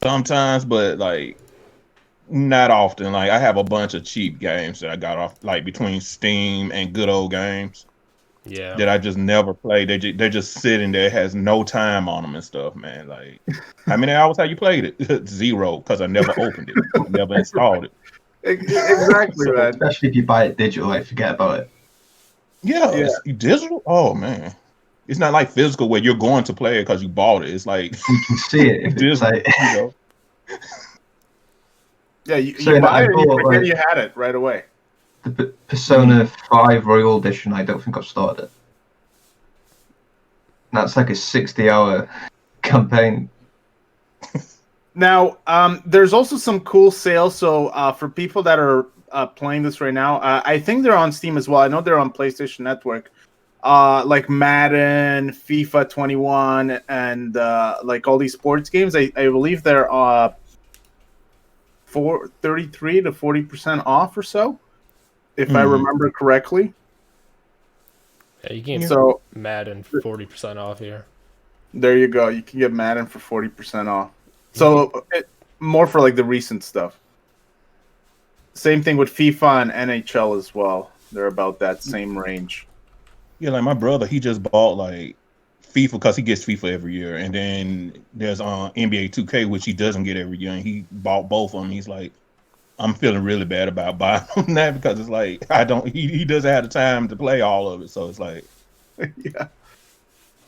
sometimes, but like not often. Like I have a bunch of cheap games that I got off like between Steam and Good Old Games Yeah. that I just never play. They're just sitting there, has no time on them and stuff, man. Like how many hours have you played it? Zero, because I never opened it, never installed it. Exactly, So man. Especially if you buy it digital, like forget about it. yeah, Yeah. it's digital. Oh man, it's not like physical where you're going to play it because you bought it. It's like You can see it if it's digital, like. you know. Yeah, you So buy I it and you bought, forget like, you had it right away. the Persona 5 Royal Edition. I don't think I've started it. That's like a 60-hour campaign. Now, there's also some cool sales. So for people that are playing this right now, I think they're on Steam as well. I know they're on PlayStation Network. Like Madden, FIFA 21, and like all these sports games. I believe they're 33 to 40% off or so, if I remember correctly. Yeah, you can get So Madden 40% off here. there you go. You can get Madden for 40% off. So more for like the recent stuff. Same thing with FIFA and NHL as well. They're about that same range. Yeah, like my brother, he just bought like FIFA because he gets FIFA every year, and then there's NBA 2K which he doesn't get every year, and he bought both of them. He's like, I'm feeling really bad about buying them that because it's like I don't. He doesn't have the time to play all of it, so it's like Yeah.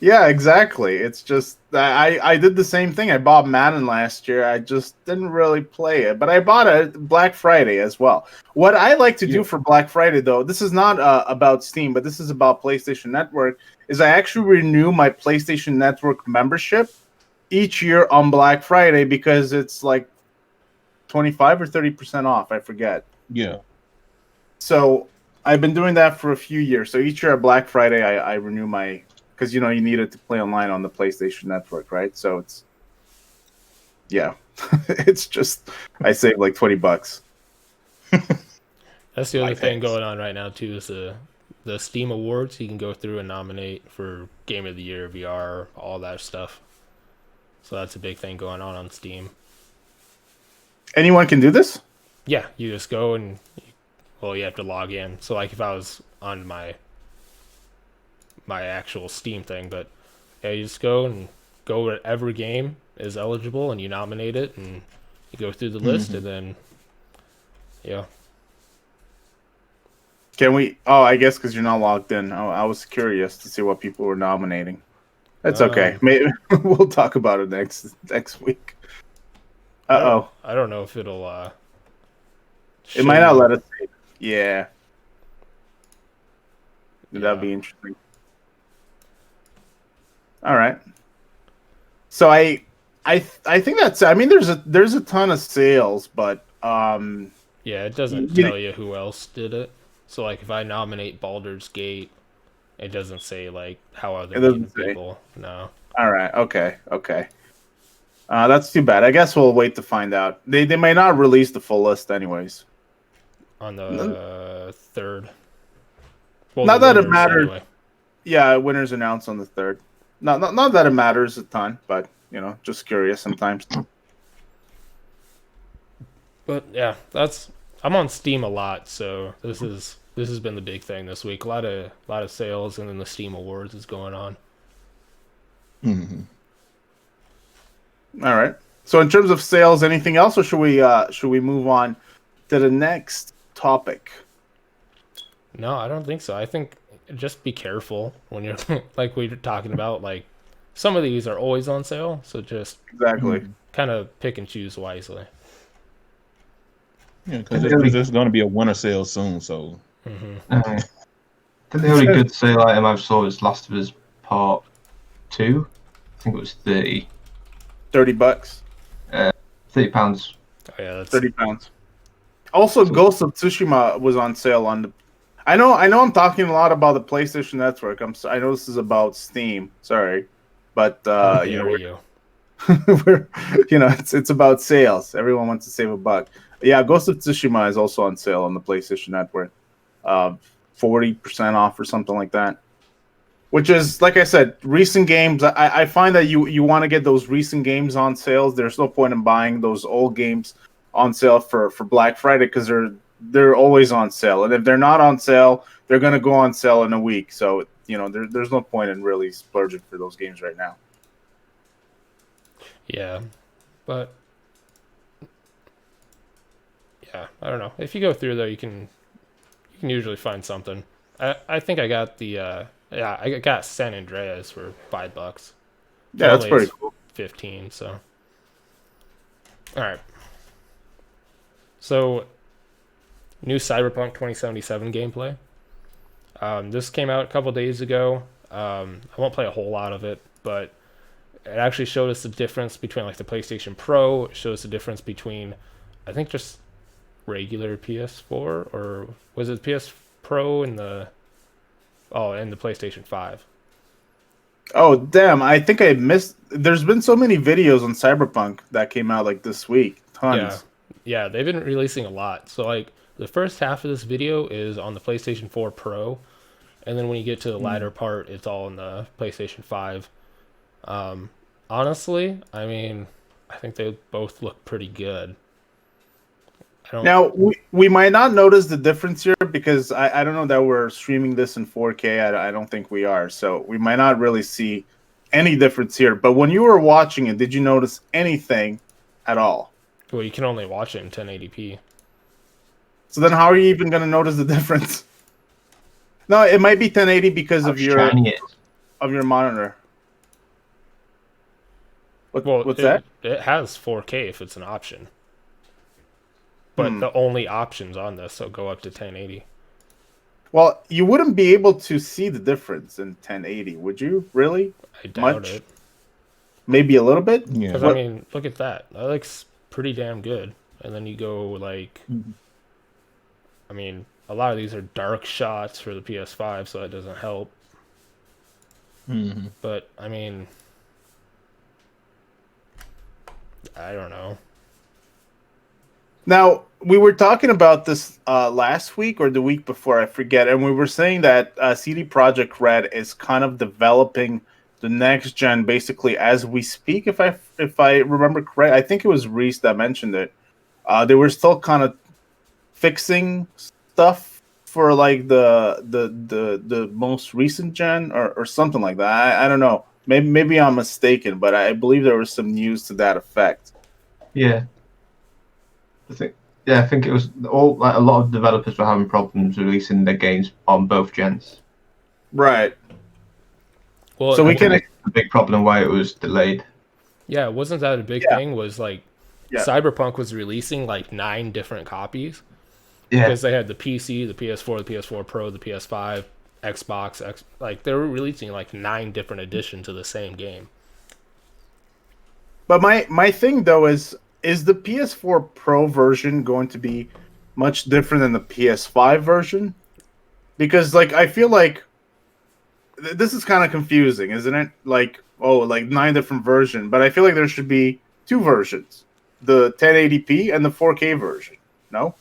Yeah, exactly. It's just I did the same thing. I bought Madden last year. I just didn't really play it, but I bought it Black Friday as well. What I like to do for Black Friday, though, this is not about Steam, but this is about PlayStation Network, is I actually renew my PlayStation Network membership each year on Black Friday because it's like 25 or 30% off. I forget. yeah. So I've been doing that for a few years. So each year at Black Friday, I renew my... Because, you know, you need it to play online on the PlayStation Network, right? So it's... Yeah. It's just... I save like $20. That's the other thing going on right now, too, is the Steam Awards. You can go through and nominate for Game of the Year, VR, all that stuff. So that's a big thing going on Steam. Anyone can do this? Yeah, you just go and... Well, you have to log in. So, like, if I was on my actual Steam thing, but yeah, you just go where every game is eligible and you nominate it and you go through the list and then yeah. Can we... Oh, I guess because you're not logged in. Oh, I was curious to see what people were nominating. That's okay. Maybe we'll talk about it next week. Uh-oh. I don't know if it'll it might not let us see it. Yeah. That'd be interesting. All right. So I think that's... I mean, there's a ton of sales, but yeah, it doesn't tell you who else did it. So like if I nominate Baldur's Gate, it doesn't say like how other people. No. All right. Okay. That's too bad. I guess we'll wait to find out. They may not release the full list anyways. On the 3rd. Well, not that it matters. Anyway. Yeah, winners announced on the 3rd. Not that it matters a ton, but you know, just curious sometimes. But yeah, I'm on Steam a lot, so this has been the big thing this week. A lot of sales, and then the Steam Awards is going on. All right. So in terms of sales, anything else, or should we move on to the next topic? No, I don't think so. I think just be careful when you're like we were talking about. Like some of these are always on sale, so just exactly kind of pick and choose wisely. Yeah, because there's going to be a winter sale soon. So I think the only good sale item I've saw is Last of Us Part 2. I think it was $30. $30. £30. Oh yeah, that's £30. Also, Ghost of Tsushima was on sale on the... I know I'm talking a lot about the PlayStation Network. I know this is about Steam. Sorry. But we're it's about sales. Everyone wants to save a buck. Yeah, Ghost of Tsushima is also on sale on the PlayStation Network. 40% off or something like that. which is like I said, recent games. I find that you want to get those recent games on sales. There's no point in buying those old games on sale for Black Friday because they're always on sale, and if they're not on sale, they're gonna go on sale in a week. So there's no point in really splurging for those games right now. Yeah, but yeah, I don't know. If you go through there, you can usually find something. I think I got I got San Andreas for $5. Yeah, that's Normally pretty it's cool. 15. So, all right. So, new Cyberpunk 2077 gameplay. This came out a couple days ago. I won't play a whole lot of it, but it actually showed us the difference between like the PlayStation Pro. It shows the difference between, I think, just regular PS4, or was it PS Pro and the PlayStation 5? Oh damn! I think I missed. There's been so many videos on Cyberpunk that came out like this week. Tons. Yeah, they've been releasing a lot. So like the first half of this video is on the PlayStation 4 Pro, and then when you get to the latter part, it's all on the PlayStation 5. Honestly, I mean, I think they both look pretty good. Now we might not notice the difference here because I don't know that we're streaming this in 4K. I don't think we are, so we might not really see any difference here. But when you were watching it, did you notice anything at all? Well, you can only watch it in 1080p. So then, how are you even going to notice the difference? No, it might be 1080 because of your monitor. What's that? It has 4K if it's an option. But the only options on this will go up to 1080. Well, you wouldn't be able to see the difference in 1080, would you? Really? I doubt it. Maybe a little bit? Yeah. Because, I mean, look at that. That looks pretty damn good. And then you go, like... I mean, a lot of these are dark shots for the PS5, so that doesn't help. But, I mean... I don't know. Now, we were talking about this last week or the week before, I forget, and we were saying that CD Projekt Red is kind of developing the next gen basically as we speak. If I remember correct, I think it was Reese that mentioned it. They were still kind of fixing stuff for like the most recent gen or something like that. I don't know. Maybe I'm mistaken, but I believe there was some news to that effect. Yeah. I think it was all like a lot of developers were having problems releasing their games on both gens. Right. Well, so we can a big problem why it was delayed. Yeah, wasn't that a big thing? Was like Cyberpunk was releasing like 9 different copies. Yeah. Because they had the PC, the PS4, the PS4 Pro, the PS5, Xbox, like they were releasing like 9 different editions of the same game. But my thing though is the PS4 Pro version going to be much different than the PS5 version? Because like I feel like this is kind of confusing, isn't it? Like 9 different versions, but I feel like there should be 2 versions, the 1080p and the 4K version. No?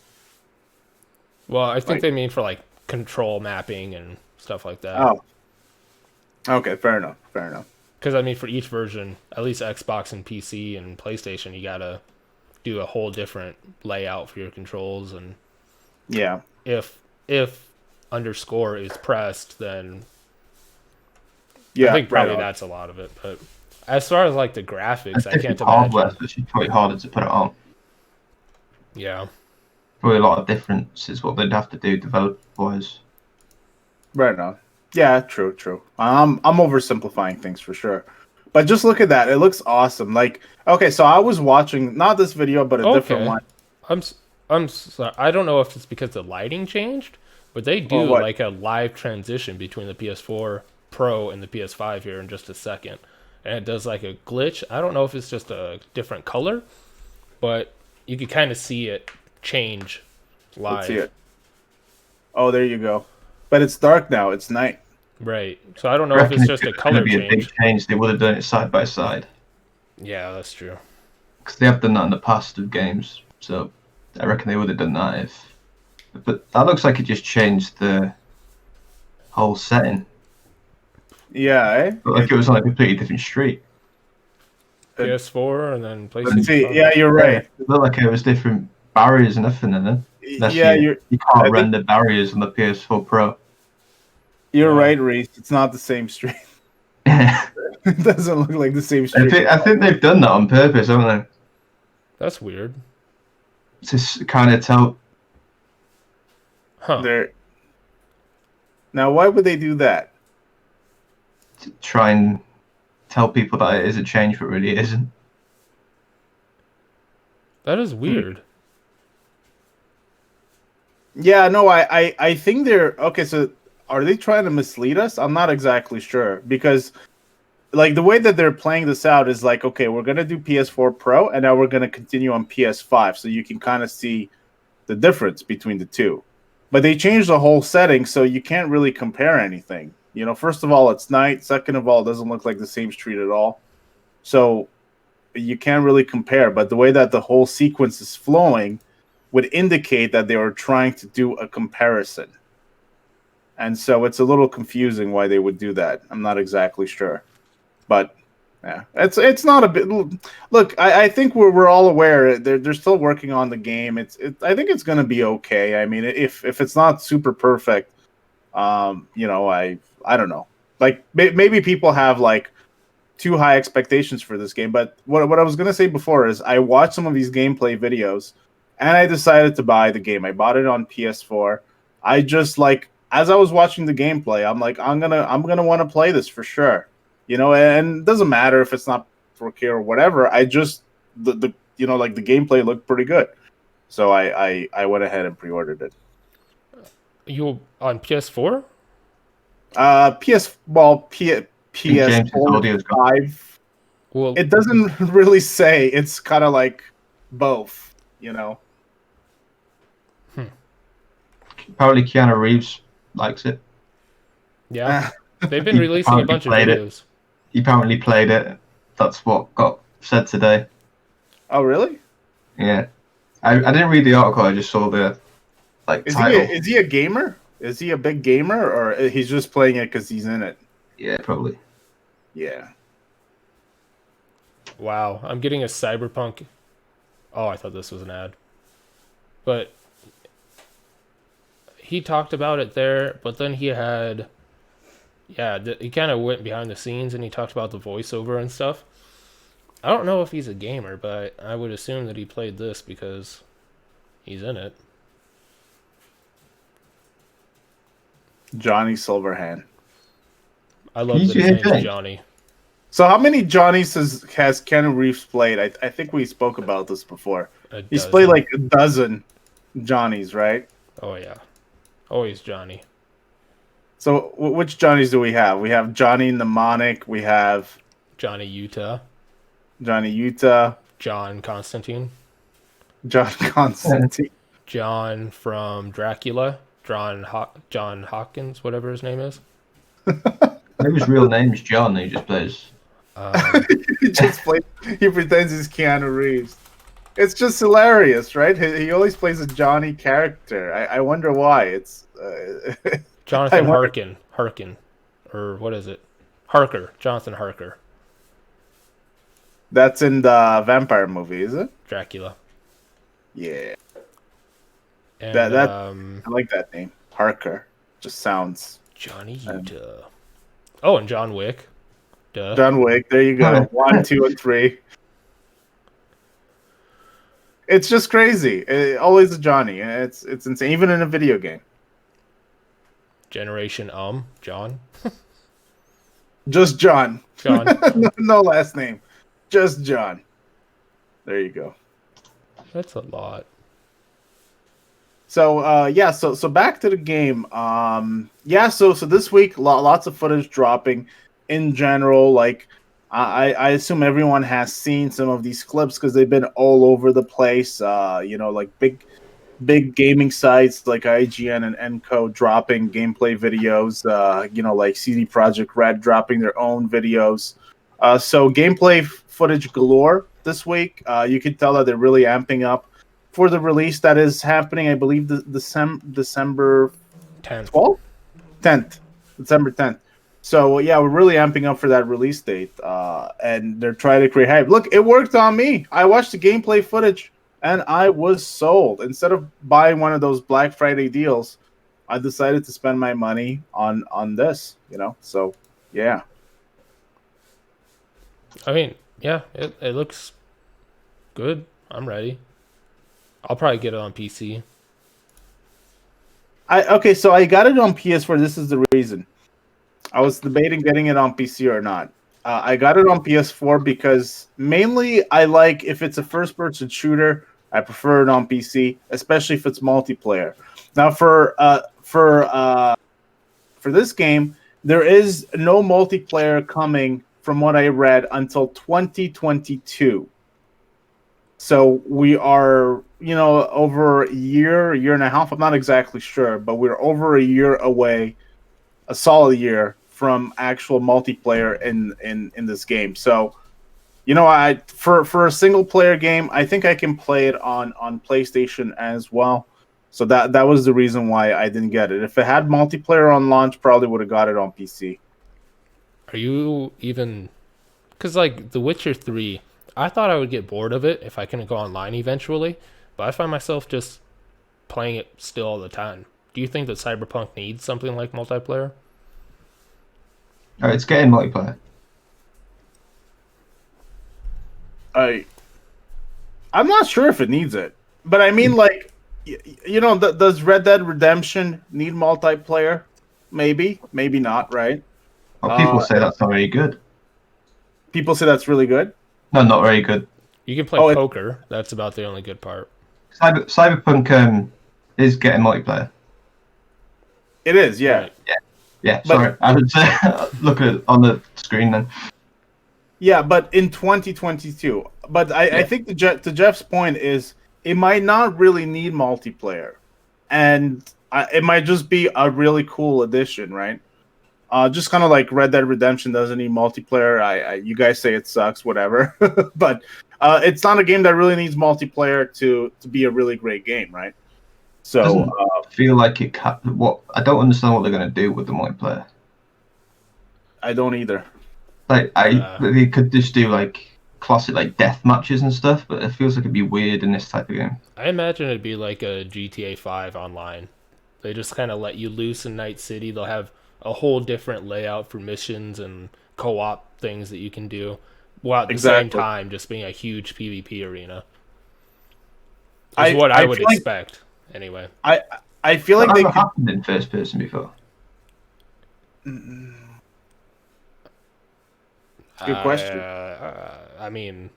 Well, I think they mean for like control mapping and stuff like that. Oh. Okay, fair enough. Because I mean, for each version, at least Xbox and PC and PlayStation, you gotta do a whole different layout for your controls, and if underscore is pressed, then I think probably that's a lot of it. But as far as like the graphics, I can't imagine. It's probably harder to put it on. Yeah. Probably a lot of differences what they'd have to do develop-wise. Right on. Yeah, true. I'm oversimplifying things for sure. But just look at that. It looks awesome. Like, okay, so I was watching not this video, but a different one. I'm sorry. I don't know if it's because the lighting changed, but they do like a live transition between the PS4 Pro and the PS5 here in just a second. And it does like a glitch. I don't know if it's just a different color, but you can kind of see it change live. Let's see it. Oh, there you go. But it's dark now. It's night. Right. So I don't know if it's just a color change. A big change. They would have done it side by side. Yeah, that's true. Because they have done that in the past of games, so I reckon they would have done that if. But that looks like it just changed the whole setting. Yeah, eh? But like it was on a completely different street. PS4 and then Let's PlayStation see. 5. Yeah, you're right. It looked like it was different barriers and everything in it. Unless Yeah, you I can't think render barriers on the PS4 Pro. you're Yeah. right, Reese. It's not the same street. I It doesn't look like the same street. think they've done that on purpose, haven't they? That's weird. To kind of tell. Huh. There. Now, why would they do that? To try and tell people that it is a change, but really it isn't. That is weird. Yeah, no, I think they're okay. So, are they trying to mislead us? I'm not exactly sure because, like, the way that they're playing this out is like, okay, we're gonna do PS4 Pro, and now we're gonna continue on PS5, so you can kind of see the difference between the two. But they changed the whole setting, so you can't really compare anything. You know, first of all, it's night. Second of all, it doesn't look like the same street at all. So you can't really compare. But the way that the whole sequence is flowing would indicate that they were trying to do a comparison. And so it's a little confusing why they would do that. I'm not exactly sure. But yeah, it's not a bit. Look, I think we're all aware they're still working on the game. I think it's going to be okay. I mean, if it's not super perfect, you know, I don't know. Like maybe people have like too high expectations for this game. But what I was going to say before is I watched some of these gameplay videos, and I decided to buy the game. I bought it on PS4. I just like as I was watching the gameplay, I'm like I'm gonna want to play this for sure. You know, and it doesn't matter if it's not 4K or whatever. I just the you know like the gameplay looked pretty good, so I went ahead and pre-ordered it. You on PS4? James' audio's gone. PS5. Well, It doesn't really say. It's kind of like both. You know. Apparently, Keanu Reeves likes it. yeah. They've been He releasing a apparently bunch of played it. videos. He apparently played it. That's what got said today. Oh really? Yeah, I didn't read the article. I just saw the title. Is he a gamer? Is he a big gamer, or he's just playing it because he's in it? Yeah, probably. Yeah. Wow, I'm getting a Cyberpunk. Oh, I thought this was an ad. But he talked about it there, but then he had, yeah, he kind of went behind the scenes and he talked about the voiceover and stuff. I don't know if he's a gamer, but I would assume that he played this because he's in it. Johnny Silverhand. I love He's that his your name's head. Johnny. So how many Johnnies has Keanu Reeves played? I think we spoke about this before. He's dozen. played like a dozen Johnnies, right? Oh, yeah. Always Johnny. So which Johnnies do we have? We have Johnny Mnemonic. We have Johnny Utah. Johnny Utah. John Constantine. John Constantine. John from Dracula. John Hawkins, whatever his name is. Maybe his real name's John. He just plays. He pretends he's Keanu Reeves. It's just hilarious, right? He always plays a Johnny character. I wonder why. It's Jonathan I wonder- Harkin. Or what is it? Harker. Jonathan Harker. That's in the vampire movie, is it? Dracula. Yeah, And, That- I like that name. Harker. Just sounds. Johnny Utah. Oh, and John Wick. Duh. John Wick. There you go. 1, 2, and 3. It's just crazy. Always a Johnny. It's insane. Even in a video game. Generation John. Just John. John. No last name. Just John. There you go. That's a lot. So yeah, so back to the game. Yeah, so this week lots of footage dropping in general. Like I assume everyone has seen some of these clips because they've been all over the place. You know, like big gaming sites like IGN and Enco dropping gameplay videos. You know, like CD Projekt Red dropping their own videos. So gameplay footage galore this week. You can tell that they're really amping up for the release that is happening, I believe, December 10th. 12th? 10th. December 10th. So yeah, we're really amping up for that release date, and they're trying to create hype. Look, it worked on me. I watched the gameplay footage, and I was sold. Instead of buying one of those Black Friday deals, I decided to spend my money on this. So yeah. I mean, yeah, it looks good. I'm ready. I'll probably get it on PC. So I got it on PS4. This is the reason. I was debating getting it on PC or not. I got it on PS4 because mainly I like if it's a first-person shooter, I prefer it on PC, especially if it's multiplayer. Now for this game, there is no multiplayer coming, from what I read, until 2022. So we are, over a year and a half. I'm not exactly sure, but we're over a year away, a solid year from actual multiplayer in this game. So, I for a single player game, I think I can play it on PlayStation as well. So that was the reason why I didn't get it. If it had multiplayer on launch, probably would have got it on PC. Are you even? Because like The Witcher 3, I thought I would get bored of it if I couldn't go online eventually, but I find myself just playing it still all the time. Do you think that Cyberpunk needs something like multiplayer? It's getting multiplayer. I'm not sure if it needs it, but I mean, like, does Red Dead Redemption need multiplayer? Maybe not, right? Well, people say that's not very good. People say that's really good. No, not very good. You can play poker. That's about the only good part. Cyberpunk is getting multiplayer. It is, yeah. Right. Yeah. Sorry, I would say look at it on the screen then. Yeah, but in 2022. But I think to Jeff's point is it might not really need multiplayer, and it might just be a really cool addition, right? Just kind of like Red Dead Redemption doesn't need multiplayer. You guys say it sucks, whatever, but it's not a game that really needs multiplayer to be a really great game, right? So I feel like it. What I don't understand what they're going to do with the multiplayer. I don't either. Like they could just do like classic like death matches and stuff, but it feels like it'd be weird in this type of game. I imagine it'd be like a GTA 5 online. They just kind of let you loose in Night City. They'll have a whole different layout for missions and co-op things that you can do, while at the same time just being a huge PvP arena. Is what I would expect, anyway. I feel like they could happened in first person before. Good question. I mean,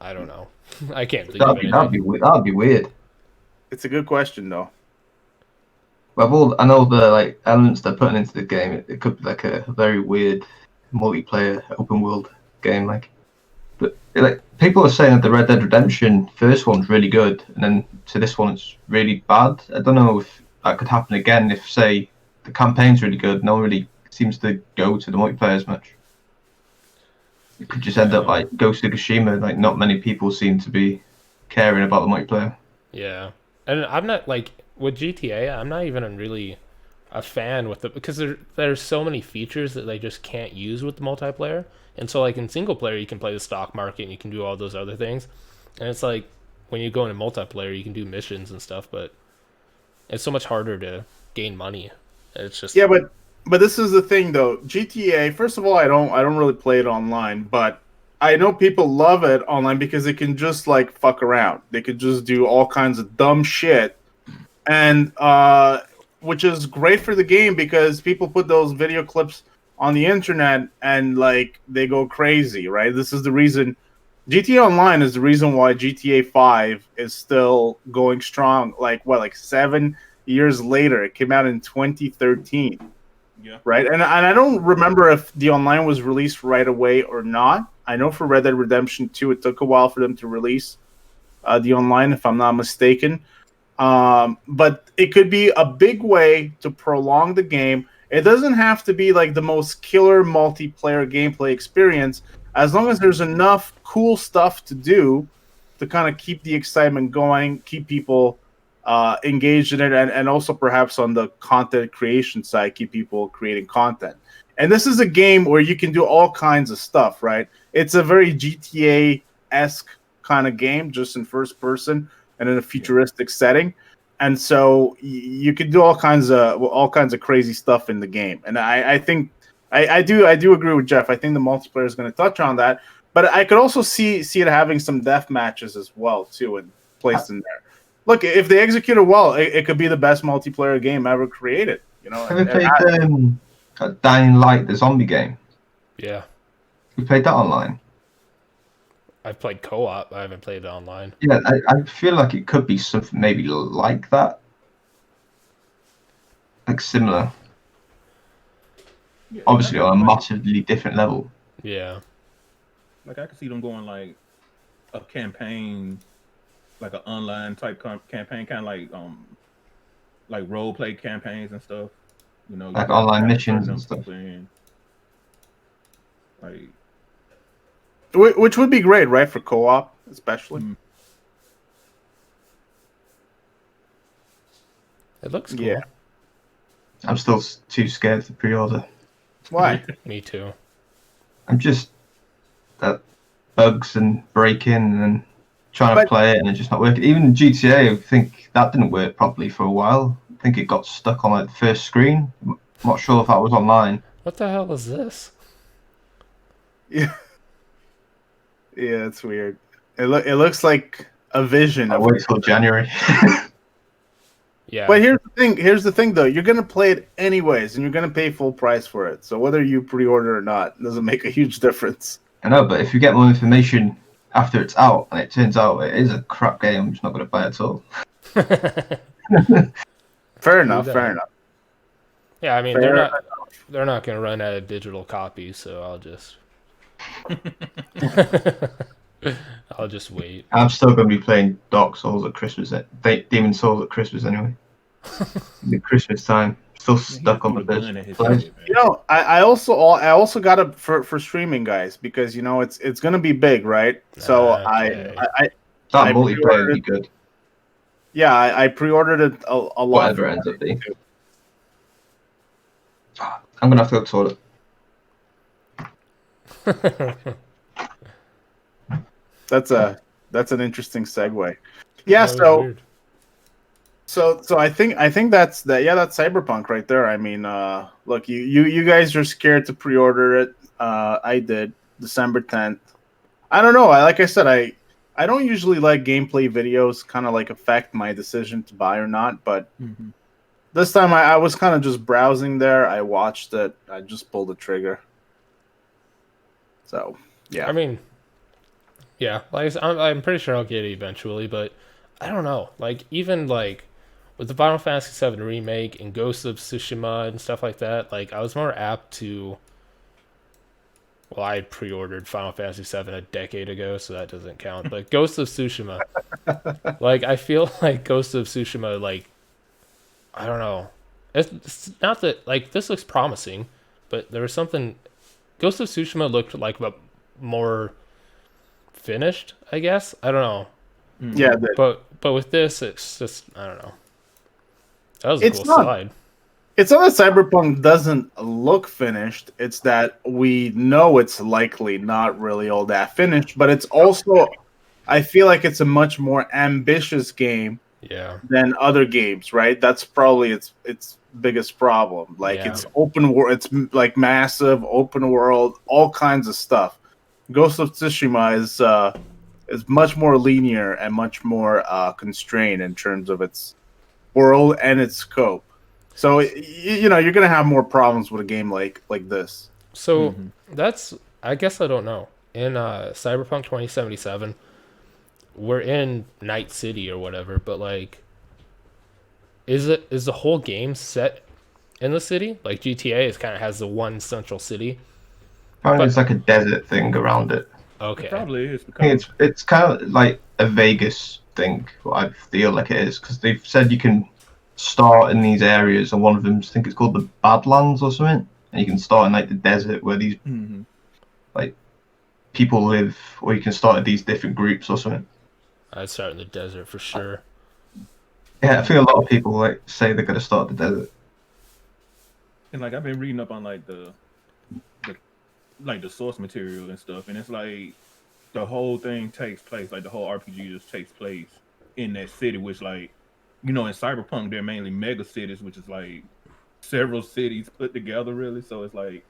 I don't know. I can't think of anything. That'd be weird. It's a good question, though. Well, I know the like elements they're putting into the game. It could be like a very weird multiplayer open world game, like. But like people are saying that the Red Dead Redemption first one's really good, and then to this one it's really bad. I don't know if that could happen again. If say the campaign's really good, no one really seems to go to the multiplayer as much. It could just end up like Ghost of Tsushima. Like not many people seem to be caring about the multiplayer. Yeah, and I'm not like with GTA. I'm not even really a fan with it because there's so many features that they just can't use with the multiplayer. And so like in single player, you can play the stock market and you can do all those other things. And it's like when you go into multiplayer, you can do missions and stuff, but it's so much harder to gain money. It's just But this is the thing, though. GTA. First of all, I don't really play it online, but I know people love it online because they can just like fuck around. They could just do all kinds of dumb shit, and which is great for the game because people put those video clips on the internet and like they go crazy, right? This is the reason GTA Online is the reason why GTA 5 is still going strong. Like 7 years later, it came out in 2013. Yeah. Right, and I don't remember if the online was released right away or not. I know for Red Dead Redemption 2, it took a while for them to release the online, if I'm not mistaken. But it could be a big way to prolong the game. It doesn't have to be like the most killer multiplayer gameplay experience, as long as there's enough cool stuff to do to kind of keep the excitement going, keep people engaged in it, and also perhaps on the content creation side, keep people creating content. And this is a game where you can do all kinds of stuff, right? It's a very GTA-esque kind of game, just in first person and in a futuristic setting. And so you can do all kinds of crazy stuff in the game. And I think I do agree with Jeff. I think the multiplayer is going to touch on that, but I could also see it having some death matches as well too, and placed in there. Look, if they execute it well, it could be the best multiplayer game ever created. You know, Have you played Dying Light, the zombie game? Yeah. You played that online? I've played co-op. I haven't played it online. Yeah, I feel like it could be something maybe like that. Like similar. Yeah, Obviously on a massively different level. Yeah. Like I could see them going like a campaign, like an online type campaign, kind of like role play campaigns and stuff. You know, Like online missions and stuff. Like, which would be great, right, for co-op especially. It looks cool. Yeah. I'm still too scared to pre-order. Why? Me too. I'm just that bugs and break-in and trying to play it and it's just not working. Even GTA, I think that didn't work properly for a while. I think it got stuck on like the first screen. I'm not sure if that was online. What the hell is this? Yeah. Yeah, it's weird. It looks like a vision. I'll wait till January. Yeah. But here's the thing though, you're gonna play it anyways, and you're gonna pay full price for it. So whether you pre-order or not doesn't make a huge difference. I know, but if you get more information after it's out and it turns out it is a crap game, I'm just not going to buy it at all. Fair enough. Yeah, I mean they're not going to run out of digital copies, so I'll just wait. I'm still going to be playing Dark Souls at Christmas, Demon Souls at Christmas anyway. The Christmas time, still stuck on the bed. You know, I also got it for streaming, guys, because you know it's gonna be big, right? So Okay. That multiplayer would be good. Yeah, I pre-ordered it a lot. Whatever ends up being. I'm gonna have to go to the toilet. That's an interesting segue. Yeah, so I think that's that. Yeah, that's Cyberpunk right there. I mean, look, you guys are scared to pre-order it. I did December 10th. I don't know. Like I said, I don't usually let gameplay videos kind of like affect my decision to buy or not, but this time I was kind of just browsing there. I watched it. I just pulled the trigger. So yeah. I mean, yeah, like I'm pretty sure I'll get it eventually, but I don't know. Like even like with the Final Fantasy VII remake and Ghost of Tsushima and stuff like that, like I was more apt to. Well, I pre-ordered Final Fantasy VII a decade ago, so that doesn't count. But Ghost of Tsushima, like I feel like Ghost of Tsushima, like I don't know. It's not that like this looks promising, but there was something. Ghost of Tsushima looked like more finished, I guess. I don't know. Yeah, but with this, it's just I don't know. That was a cool slide. It's not that Cyberpunk doesn't look finished. It's that we know it's likely not really all that finished. But it's also, I feel like it's a much more ambitious game than other games, right? That's probably its biggest problem. Like it's open world, it's like massive open world, all kinds of stuff. Ghost of Tsushima is much more linear and much more constrained in terms of its world and its scope. So you know you're gonna have more problems with a game like this. So that's I guess I don't know. In Cyberpunk 2077, we're in Night City or whatever, but like, is the whole game set in the city? Like GTA is kind of has the one central city. Apparently, it's like a desert thing around it. Okay, it probably is. I think it's kind of like a Vegas thing. What I feel like it is because they've said you can start in these areas, and one of them I think it's called the Badlands or something, and you can start in like the desert where these like people live, or you can start at these different groups or something. I'd start in the desert for sure. Yeah, I think a lot of people like say they're gonna start the desert. And like I've been reading up on like the like the source material and stuff, and it's like the whole thing takes place, like the whole RPG just takes place in that city, which like in Cyberpunk they're mainly mega cities, which is like several cities put together really. So it's like,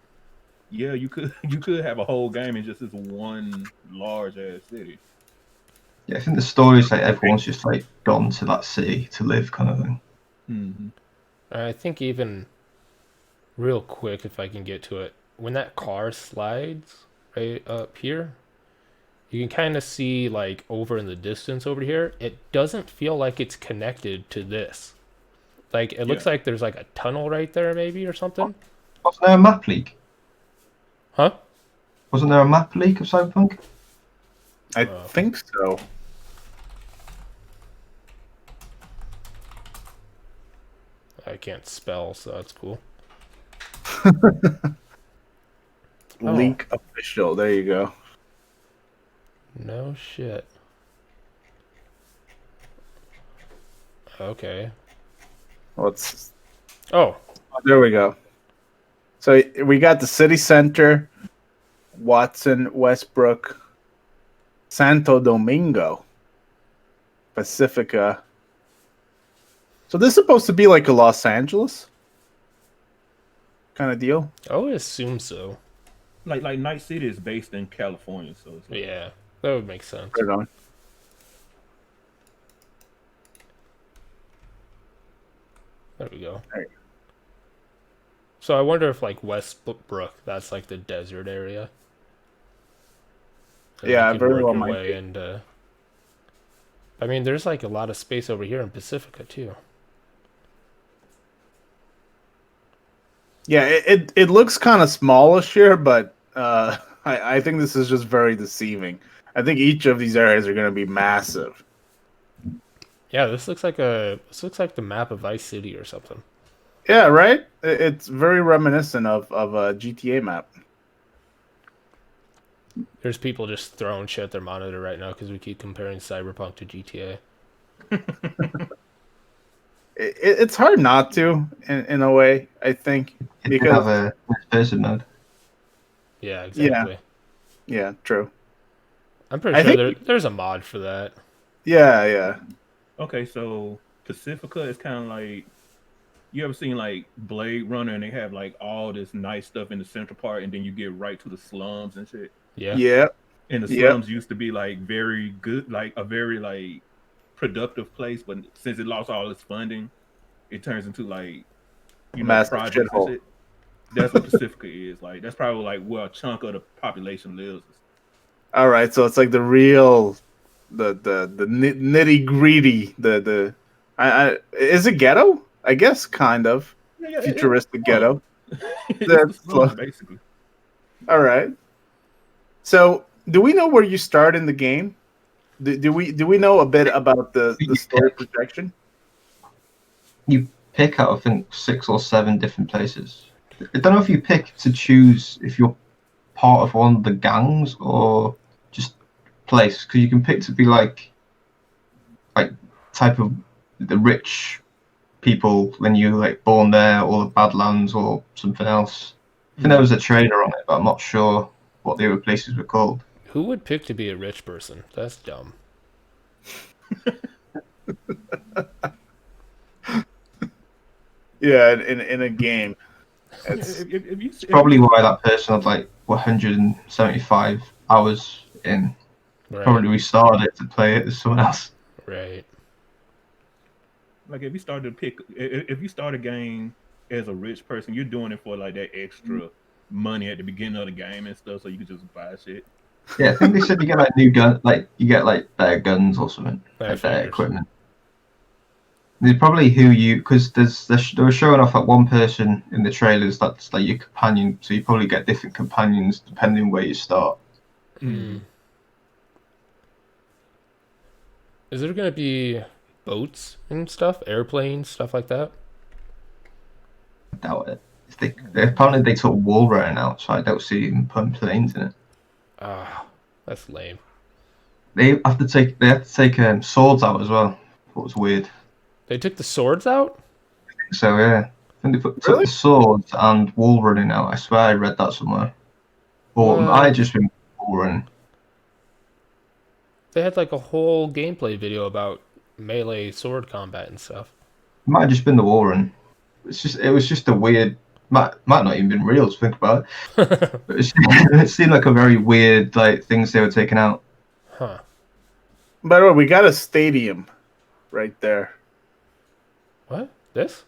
yeah, you could you could have a whole game in just this one large ass city. Yeah, I think the story is like everyone's just like gone to that city to live, kind of thing. Mm-hmm. I think even real quick, if I can get to it, when that car slides right up here, you can kind of see like over in the distance over here, it doesn't feel like it's connected to this. Like it looks like there's like a tunnel right there maybe or something. Wasn't there a map leak? Huh? Wasn't there a map leak of Cyberpunk? I think so. I can't spell, so that's cool. Leak official. There you go. No shit. Okay. Let's. Oh, There we go. So we got the city center, Watson, Westbrook, Santo Domingo, Pacifica. So this is supposed to be like a Los Angeles kind of deal. I would assume so. Like Night City is based in California, so it's like, Yeah, that would make sense. Right on. There we go. Right. So I wonder if like Westbrook, that's like the desert area. And Yeah, you can very work well your might way be. into. I mean, there's like a lot of space over here in Pacifica too. Yeah, it looks kind of smallish here, but I think this is just very deceiving. I think each of these areas are going to be massive. Yeah, this looks like the map of Vice City or something. Yeah, right? It's very reminiscent of a GTA map. There's people just throwing shit at their monitor right now because we keep comparing Cyberpunk to GTA. It's hard not to, in a way, I think. It did Because have a first-person mode. Yeah, exactly. yeah, true. I'm pretty I sure think- there's a mod for that. Yeah. okay, so Pacifica is kind of like, you ever seen like Blade Runner and they have like all this nice stuff in the central part, and then you get right to the slums and shit. Yeah. Yeah. And the Yep. slums used to be like very good, like a very like productive place, but since it lost all its funding, it turns into like Massive projects shithole. and shit. That's what Pacifica is like. That's probably like where a chunk of the population lives. All right, so it's like the real, the nitty gritty. Is it ghetto? I guess kind of Yeah, futuristic ghetto. it's That's the slums, basically. All right. So, do we know where you start in the game? Do we know a bit about the story projection? You pick out, I think, 6 or 7 different places. I don't know if you pick to choose if you're part of one of the gangs or just place, because you can pick to be like type of the rich people when you like born there, or the Badlands, or something else. I think there was a trailer on it, but I'm not sure what the other places were called. Who would pick to be a rich person? That's dumb. Yeah, in a game. It's, If Probably why that person had like 175 hours in. Right. Probably restarted it to play it as someone else. Right. like if you start a game as a rich person, you're doing it for like that extra money at the beginning of the game and stuff, so you can just buy shit. Yeah, I think they said you get like new gun, like you get like better guns or something, Yeah, like better figures. equipment. There's probably who you, because they were showing off like one person in the trailers that's like your companion, so you probably get different companions depending where you start. Mm. Is there gonna be boats and stuff, airplanes, stuff like that? I doubt it. Apparently they took wall running out, so I don't see them putting planes in it. Ah, that's lame. They have to take swords out as well. What was weird. They took the swords out? So yeah, I think they took Really? the swords and wall running out. I swear I read that somewhere. Or What? I just remember wall running. They had like a whole gameplay video about melee sword combat and stuff. It might have just been the wall run. It was just a weird. Might not even been real to think about. But it seemed like a very weird things they were taking out. Huh. By the way, we got a stadium right there. What? This?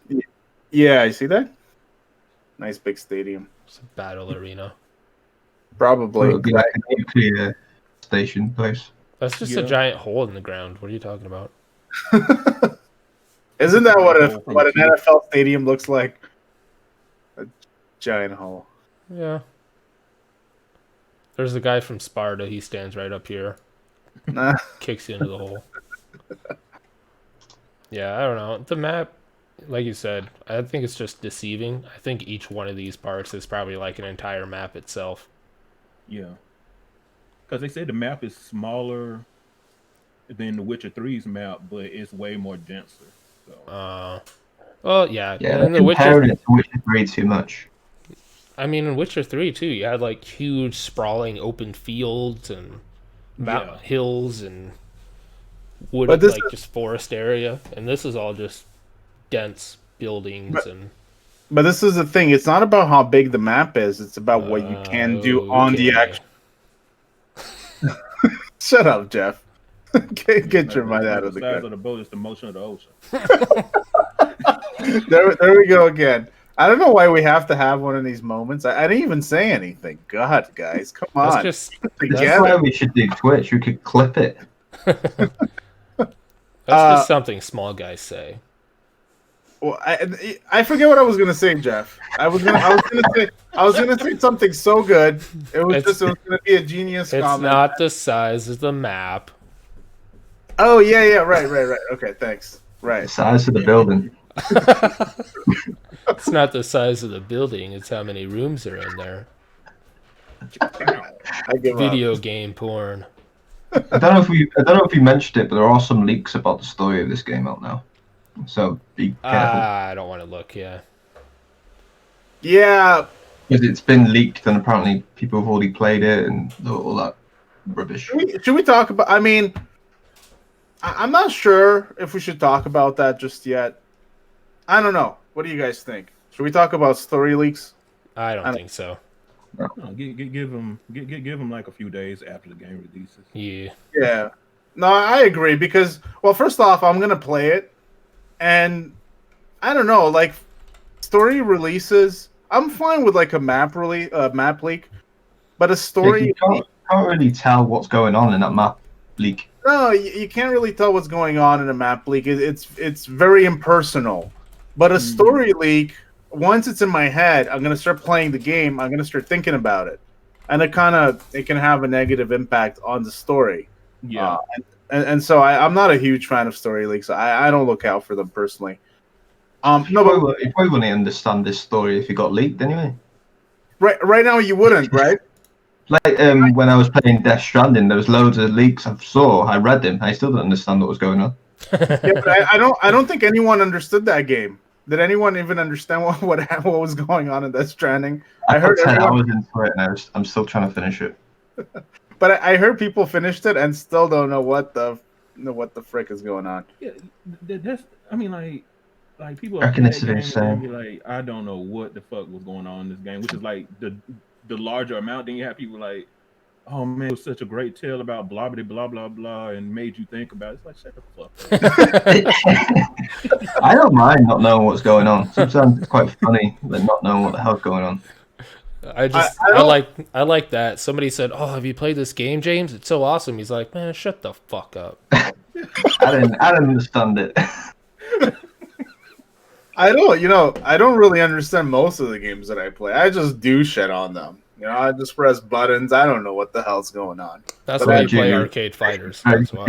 Yeah, you see that? Nice big stadium. It's a battle arena. Probably. It would be like a nuclear station place. That's just a giant hole in the ground. What are you talking about? Isn't that what an NFL stadium looks like? A giant hole. Yeah. There's the guy from Sparta. He stands right up here. Nah. Kicks you into the hole. Yeah, I don't know. The map, like you said, I think it's just deceiving. I think each one of these parts is probably like an entire map itself. Yeah. Because they say the map is smaller than the Witcher 3's map, but it's way more denser. So. Well, yeah. Yeah, And they're comparing it to Witcher 3 too much. I mean, in Witcher 3, too, you had like huge, sprawling open fields and hills and wooded, like just forest area. And this is all just dense buildings But this is the thing. It's not about how big the map is. It's about what you can do on the actual. Shut up, Jeff. Get your mind out of the size of the boat is the motion of the ocean. There we go again. I don't know why we have to have one of these moments. I didn't even say anything. God, guys, come on. That's why we should do Twitch. We could clip it. That's just something small guys say. Well, I forget what I was gonna say, Jeff. I was gonna say something so good. It was gonna be a genius comment. It's not the size of the map. Oh yeah, right. Okay, thanks. Right. The size of the building. It's not the size of the building, it's how many rooms are in there. I give Video up. game porn. I don't know if we mentioned it, but there are some leaks about the story of this game out now. So be careful. I don't want to look, yeah. Yeah. Because it's been leaked and apparently people have already played it and all that rubbish. Should we talk about I'm not sure if we should talk about that just yet. I don't know. What do you guys think? Should we talk about story leaks? I don't think so. No, give them like a few days after the game releases. Yeah. Yeah. No, I agree because, well, first off, I'm gonna play it, and I don't know, like story releases. I'm fine with like a map leak, but a story. You can't really tell what's going on in that map leak. No, you can't really tell what's going on in a map leak. It's very impersonal. But a story leak, once it's in my head, I'm gonna start playing the game. I'm gonna start thinking about it, and it can have a negative impact on the story. Yeah, and so I'm not a huge fan of story leaks. I don't look out for them personally. No, but you probably wouldn't understand this story if it got leaked anyway. Right now you wouldn't, right? Like when I was playing Death Stranding, there was loads of leaks I read them. I still don't understand what was going on. Yeah, but I don't think anyone understood that game. Did anyone even understand what was going on in Death Stranding? I heard 10 hours into it, and I'm still trying to finish it. But I heard people finished it and still don't know what the frick is going on. Yeah, that's. I mean, like people. I reckon it's the same. Like, I don't know what the fuck was going on in this game, which is like the larger amount. Then you have people like, oh man, it was such a great tale about blah blah blah blah blah, and made you think about it. It's like, shut the fuck up. I don't mind not knowing what's going on. Sometimes it's quite funny, but not knowing what the hell's going on. I like that. Somebody said, "Oh, have you played this game, James? It's so awesome." He's like, "Man, shut the fuck up." I didn't understand it. I don't really understand most of the games that I play. I just do shit on them. I just press buttons. I don't know what the hell's going on. That's why you play arcade fighters. That's why.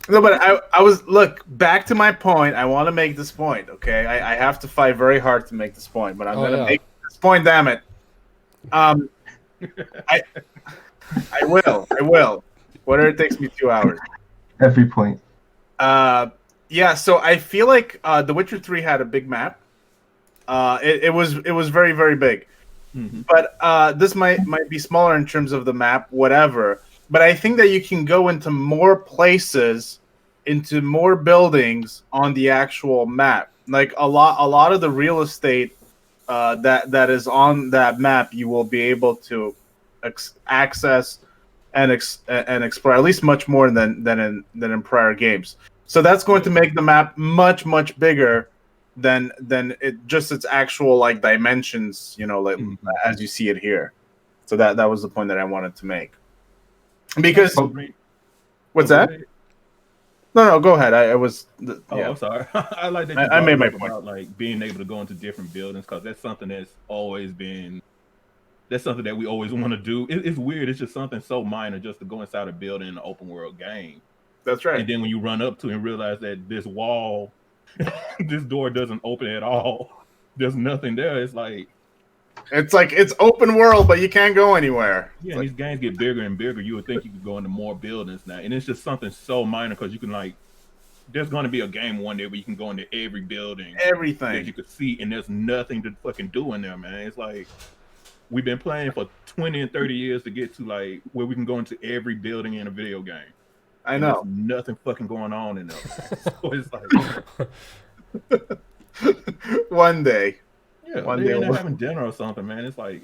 No, but I was back to my point. I want to make this point. Okay, I have to fight very hard to make this point, but I'm gonna make this point. Damn it! I will. Whether it takes me 2 hours. Every point. Yeah, so I feel like The Witcher 3 had a big map. It was very, very big. Mm-hmm. But this might be smaller in terms of the map, whatever. But I think that you can go into more places, into more buildings on the actual map. Like a lot of the real estate that is on that map, you will be able to access and explore at least much more than in prior games. So that's going to make the map much bigger than its actual like dimensions, like as you see it here. So that was the point that I wanted to make. Because what's that? No, go ahead. I was. Yeah. I'm sorry. I like that. I made my point about like being able to go into different buildings because that's something that's always been. That's something that we always want to do. It's weird. It's just something so minor just to go inside a building in an open world game. That's right. And then when you run up to it and realize that this wall, this door doesn't open at all. There's nothing there. It's like it's open world, but you can't go anywhere. Yeah, these games get bigger and bigger. You would think you could go into more buildings now, and it's just something so minor because you can like. There's going to be a game one day where you can go into every building, everything that you could see, and there's nothing to fucking do in there, man. It's like we've been playing for 20 and 30 years to get to like where we can go into every building in a video game. I know. There's nothing fucking going on in there. So it's like one day. Yeah, one day they're having dinner or something, man. It's like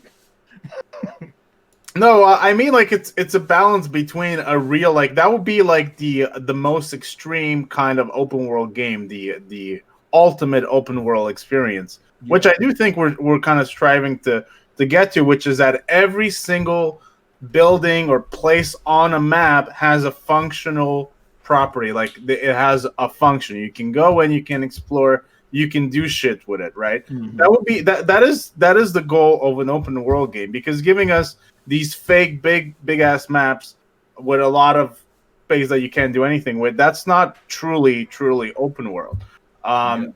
no, I mean like it's a balance between a real like that would be like the most extreme kind of open world game, the ultimate open world experience, which I do think we're kind of striving to get to, which is that every single building or place on a map has a functional property, like it has a function. You can go and you can explore. You can do shit with it, right? Mm-hmm. That would be that is the goal of an open world game, because giving us these fake big ass maps with a lot of space that you can't do anything with, that's not truly open world. I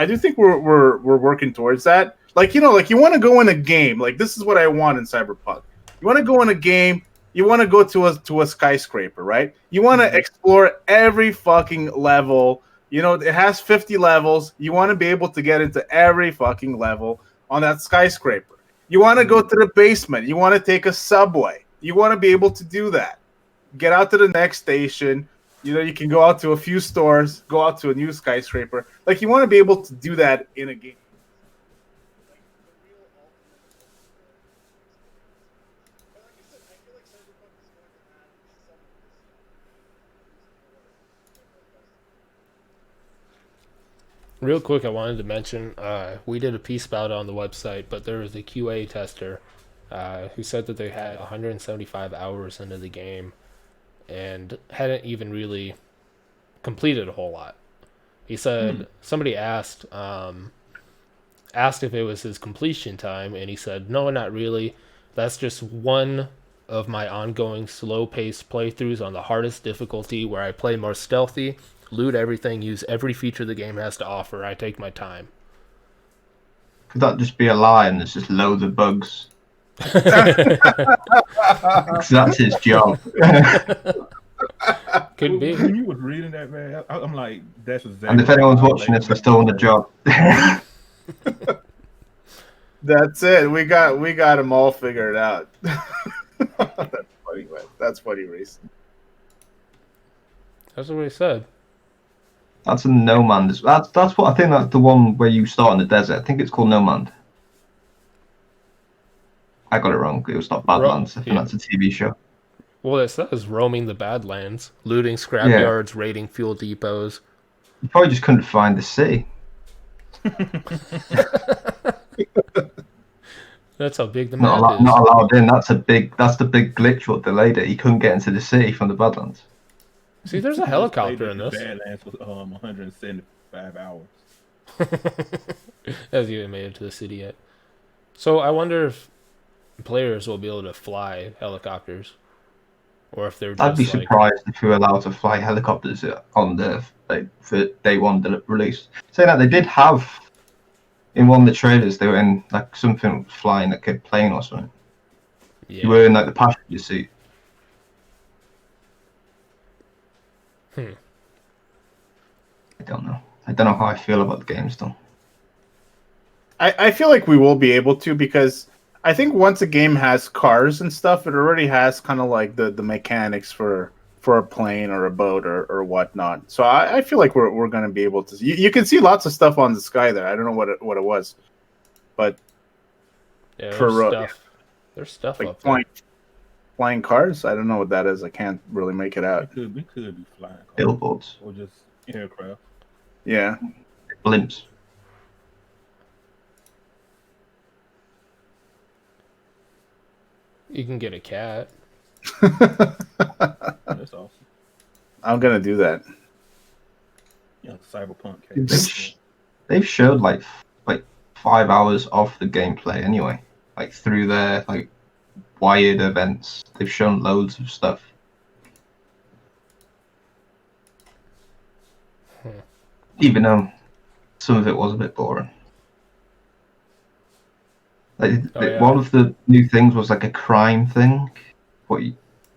do think we're working towards that. Like you want to go in a game, like this is what I want in Cyberpunk. You want to go in a game, you want to go to a skyscraper, right? You want to explore every fucking level. It has 50 levels. You want to be able to get into every fucking level on that skyscraper. You want to go to the basement. You want to take a subway. You want to be able to do that. Get out to the next station. You can go out to a few stores, go out to a new skyscraper. Like, you want to be able to do that in a game. Real quick, I wanted to mention, we did a piece about it on the website, but there was a QA tester who said that they had 175 hours into the game and hadn't even really completed a whole lot. He said somebody asked if it was his completion time, and he said, no, not really. That's just one of my ongoing slow-paced playthroughs on the hardest difficulty where I play more stealthy, loot everything, use every feature the game has to offer. I take my time. Could that just be a lie and there's just loads of bugs? Because that's his job. Could be. When you was reading that, man, I'm like, that's exactly. And if anyone's watching this, we're still on the job. That's it. We got them all figured out. That's funny, man. That's funny, Reese. That's what he said. That's a No Man's. That's what I think. That's the one where you start in the desert. I think it's called No Man. I got it wrong. It was not Badlands. I think that's a TV show. Well, it says roaming the Badlands, looting scrapyards, raiding fuel depots. You probably just couldn't find the city. That's how big the map is. Not allowed in. That's the big glitch what delayed it. He couldn't get into the city from the Badlands. See, there's a helicopter in this. Badlands was 175 hours. As you haven't made it to the city yet. So I wonder if players will be able to fly helicopters, or if they're just I'd be surprised if we were allowed to fly helicopters on the for day one release. Saying that, they did have in one of the trailers, they were in like something flying like a plane or something. Yeah. You were in like the passenger seat. I don't know. I don't know how I feel about the game still. I feel like we will be able to, because I think once a game has cars and stuff, it already has kind of like the mechanics for a plane or a boat or whatnot. So I feel like we're going to be able to. You can see lots of stuff on the sky there. I don't know what it was, but Yeah, for there's stuff like up there. flying cars. I don't know what that is. I can't really make it out. It could be flying cars Billboards, or just aircraft. Yeah. blimps. You can get a cat. That's awesome. I'm gonna do that. Yeah, Cyberpunk. They've showed like 5 hours of the gameplay anyway, like through their like wired events. They've shown loads of stuff. Even though some of it was a bit boring. Like, one of the new things was like a crime thing, but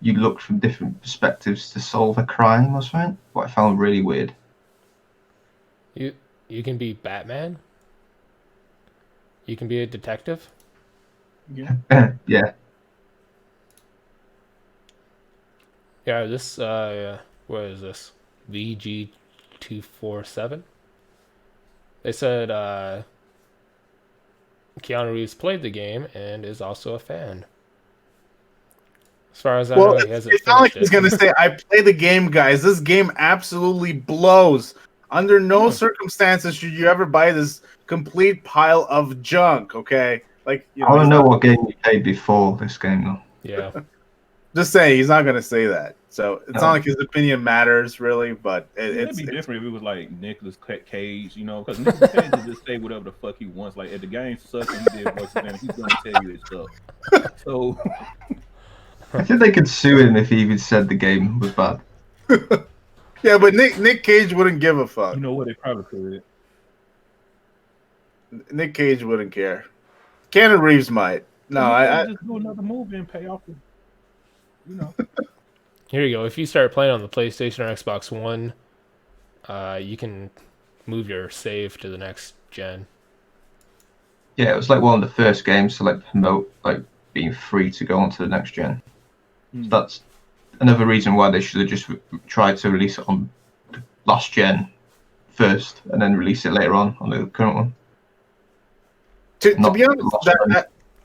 you looked from different perspectives to solve a crime or something. What I found really weird. You can be Batman. You can be a detective. Yeah. Yeah. Yeah, this what is this? VG247. They said Keanu Reeves played the game and is also a fan. As far as I know, he hasn't it's not like finished he's gonna say, "I play the game, guys. This game absolutely blows. Under no circumstances should you ever buy this complete pile of junk." Okay, like I want to know what game you played before this game, though. Yeah. Just say he's not gonna say that. So it's not like his opinion matters really, but It'd be different if it was like Nicolas Cage, you know, because Nicolas Cage will just say whatever the fuck he wants. Like if the game sucks and he did voices, man, he's gonna tell you it sucks. So I think they could sue him if he even said the game was bad. Yeah, but Nick Cage wouldn't give a fuck. You know what? They probably could. Nick Cage wouldn't care. Keanu Reeves might. No, I just do another movie and pay off the, you know. Here you go. If you start playing on the PlayStation or Xbox One, you can move your save to the next gen. Yeah, it was like one of the first games to like promote like being free to go on to the next gen. So that's another reason why they should have just tried to release it on the last gen first, and then release it later on the current one. To be honest,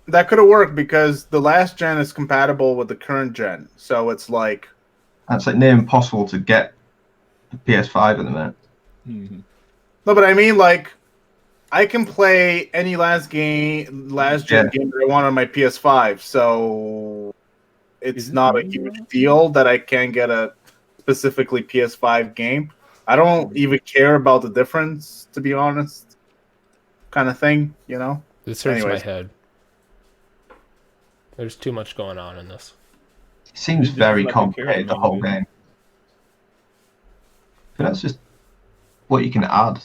that could have worked because the last gen is compatible with the current gen. So it's like that's like near impossible to get the PS5 at the minute. Mm-hmm. No, but I mean, like, I can play any last gen game that I want on my PS5. So it's not a huge deal that I can get a specifically PS5 game. I don't even care about the difference, to be honest. Kind of thing, you know. This hurts my head. There's too much going on in this. It seems very complicated, the whole game. But that's just what you can add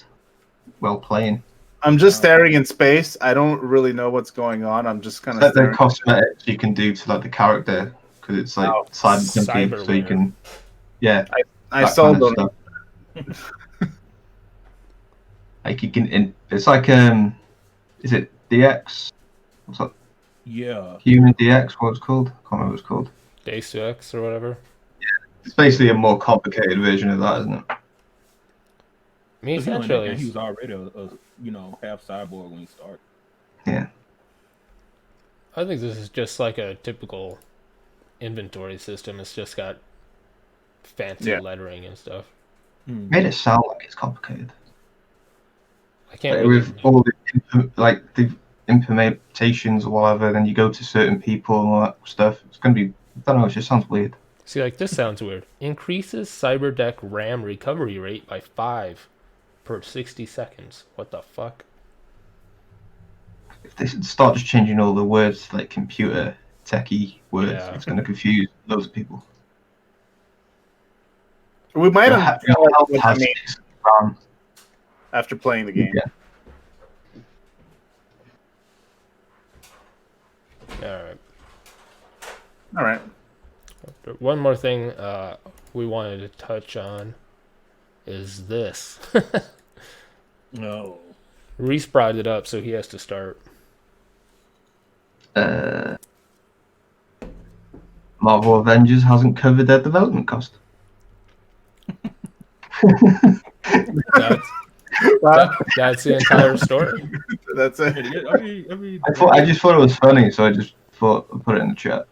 while playing. I'm just staring in space. I don't really know what's going on. I'm just kind of the cosmetics you can do to like the character, because it's like cyberpunk, so you can, yeah. I sold them. Like you can, it's like is it DX? What's that? Yeah. Human DX, what it's called? I can't remember what it's called. Days to X or whatever. Yeah, it's basically a more complicated version of that, isn't it? I mean, essentially, he was already a half cyborg when he started. Yeah. I think this is just like a typical inventory system. It's just got fancy lettering and stuff. Made it sound like it's complicated. I can't. Like, with all the implementations or whatever, then you go to certain people and all that stuff. It's gonna be, I don't know. It just sounds weird. See, like this sounds weird. Increases CyberDeck RAM recovery rate by 5 per 60 seconds. What the fuck? If they start just changing all the words to like computer techie words, it's going to confuse loads of people. We might have after playing the game. Yeah. All right. One more thing we wanted to touch on is this. No. Reese brought it up, so he has to start. Marvel Avengers hasn't covered their development cost. That's the entire story. That's it. I just thought it was funny, so I just thought I'd put it in the chat.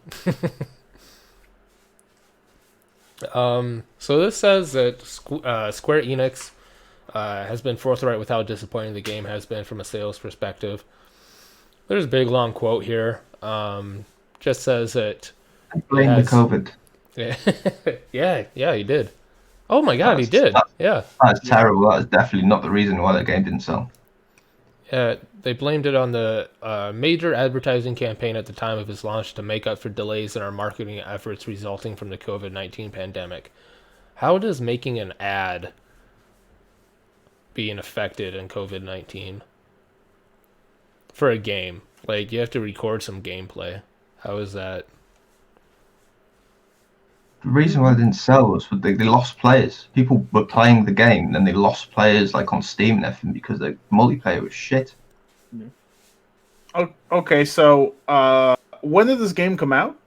So this says that Square Enix has been forthright with how disappointing the game has been from a sales perspective. There's a big long quote here. Just says that Blame the COVID. yeah, he did. Oh my god, he did. Yeah. That's terrible. That is definitely not the reason why that game didn't sell. They blamed it on the major advertising campaign at the time of its launch to make up for delays in our marketing efforts resulting from the COVID-19 pandemic. How does making an ad being affected in COVID-19 for a game? Like, you have to record some gameplay. How is that? The reason why it didn't sell was they lost players. People were playing the game, and then they lost players like on Steam and everything because the multiplayer was shit. Okay, so when did this game come out?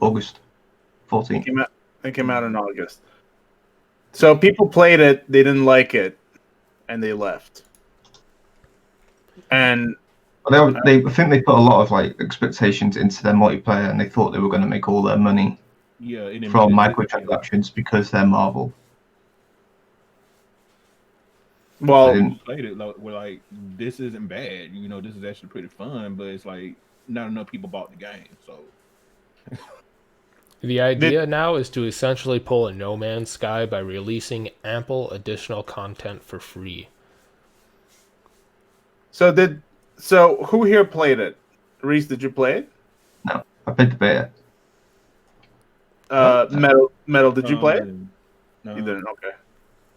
August 14th. It came out in August. So people played it, they didn't like it, and they left. And I think they put a lot of like expectations into their multiplayer, and they thought they were going to make all their money from microtransactions because they're Marvel. Well, played it we're like, this isn't bad. This is actually pretty fun, but it's like not enough people bought the game. So the idea now is to essentially pull a No Man's Sky by releasing ample additional content for free. So who here played it? Reese, did you play it? No, I played the beta. Metal, did you play it? No. You didn't. Okay.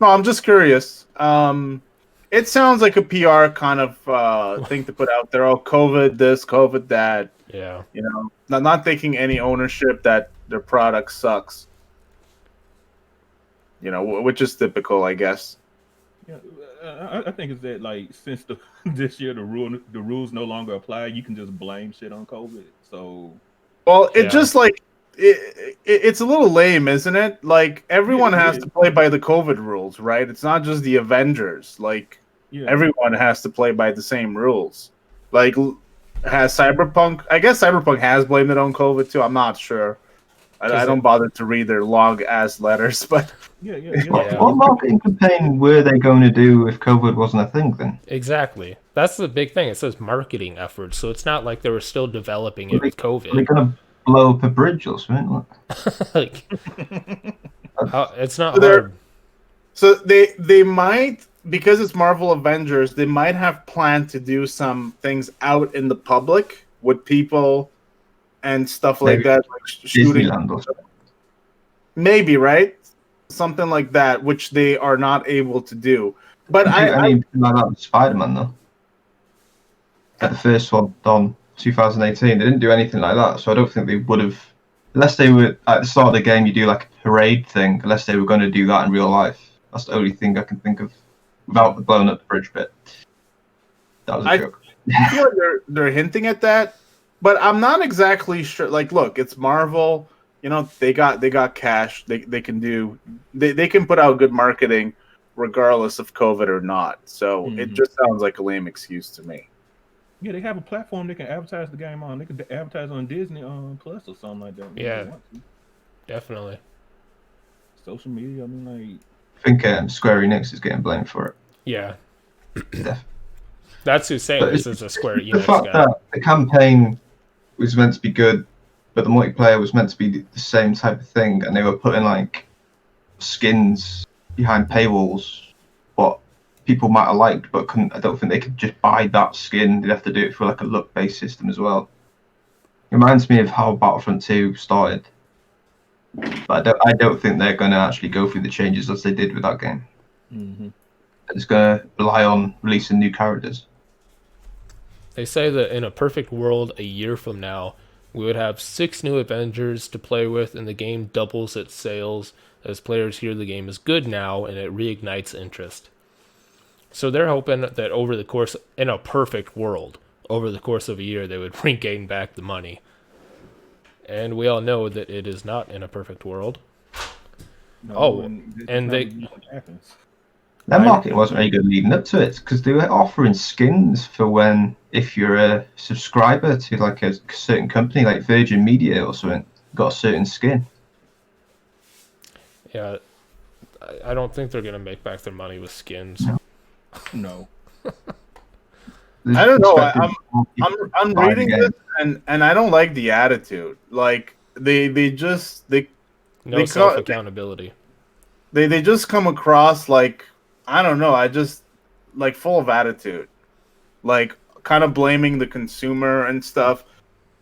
No, I'm just curious. It sounds like a PR kind of thing to put out there. Oh, COVID this, COVID that. Yeah. Not taking any ownership that their product sucks. Which is typical, I guess. Yeah, I think it's that like since this year the rules no longer apply, you can just blame shit on COVID. So, well, just like it's a little lame, isn't it? Like everyone has to play by the COVID rules, right? It's not just the Avengers. Like everyone has to play by the same rules. Like has Cyberpunk? I guess Cyberpunk has blamed it on COVID too. I'm not sure. I don't bother to read their long-ass letters, but... What marketing campaign were they going to do if COVID wasn't a thing, then? Exactly. That's the big thing. It says marketing efforts, so it's not like they were still developing it with COVID. Are they going to blow up a bridge or something? Like, it's not hard. So they might, because it's Marvel Avengers, they might have planned to do some things out in the public with people... and stuff like that, like shooting. Maybe, right? Something like that, which they are not able to do. But I mean, like that with Spider-Man, though. The first one on 2018, they didn't do anything like that, so I don't think they would have, unless they were at the start of the game. You do like a parade thing, unless they were going to do that in real life. That's the only thing I can think of without the blowing up the bridge bit. That was a joke. I feel like they're hinting at that. But I'm not exactly sure. Like, look, it's Marvel. They got cash. They can put out good marketing, regardless of COVID or not. So it just sounds like a lame excuse to me. Yeah, they have a platform they can advertise the game on. They can advertise on Disney Plus or something like that. Yeah, definitely. Social media. I mean, like. I think Square Enix is getting blamed for it. Yeah. Definitely. That's who's saying this is a Square Enix the fact guy. That the campaign was meant to be good, but the multiplayer was meant to be the same type of thing, and they were putting like skins behind paywalls, what people might have liked, but couldn't. I don't think they could just buy that skin. They'd have to do it for like a luck-based system as well. It reminds me of how Battlefront 2 started, but I don't think they're going to actually go through the changes as they did with that game. Mm-hmm. It's going to rely on releasing new characters. They say that in a perfect world, a year from now, we would have 6 new Avengers to play with, and the game doubles its sales as players hear the game is good now and it reignites interest. So they're hoping that over the course, in a perfect world, over the course of a year, they would regain back the money. And we all know that it is not in a perfect world. No, and they... what happens. Their marketing wasn't very good leading up to it because they were offering skins for when, if you're a subscriber to like a certain company like Virgin Media or something, got a certain skin. Yeah, I don't think they're going to make back their money with skins. No. I don't know. I'm reading this and I don't like the attitude. Like no self accountability. They just come across like, I don't know. I just like full of attitude, like kind of blaming the consumer and stuff.